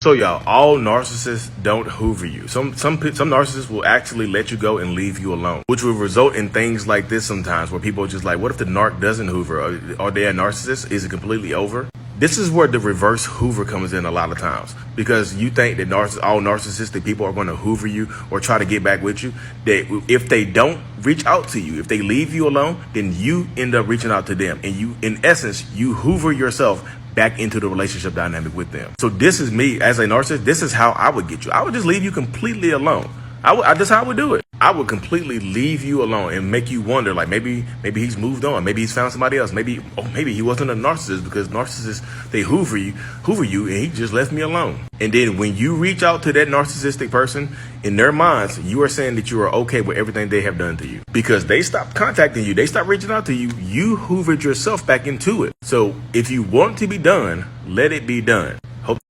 So y'all, all narcissists don't hoover you. Some narcissists will actually let you go and leave you alone, which will result in things like this sometimes, where people are just like, what if the narc doesn't hoover? Are they a narcissist? Is it completely over? This is where the reverse hoover comes in a lot of times, because you think that all narcissistic people are going to hoover you or try to get back with you. That if they don't reach out to you, if they leave you alone, then you end up reaching out to them, and you, in essence, you hoover yourself back into the relationship dynamic with them. So this is me as a narcissist. This is how I would get you. I would just leave you completely alone. That's how I would do it. I would completely leave you alone and make you wonder, like maybe he's moved on, maybe he's found somebody else, maybe he wasn't a narcissist, because narcissists, they hoover you, and he just left me alone. And then when you reach out to that narcissistic person, in their minds, you are saying that you are okay with everything they have done to you, because they stopped contacting you, they stopped reaching out to you. You hoovered yourself back into it. So if you want to be done, let it be done.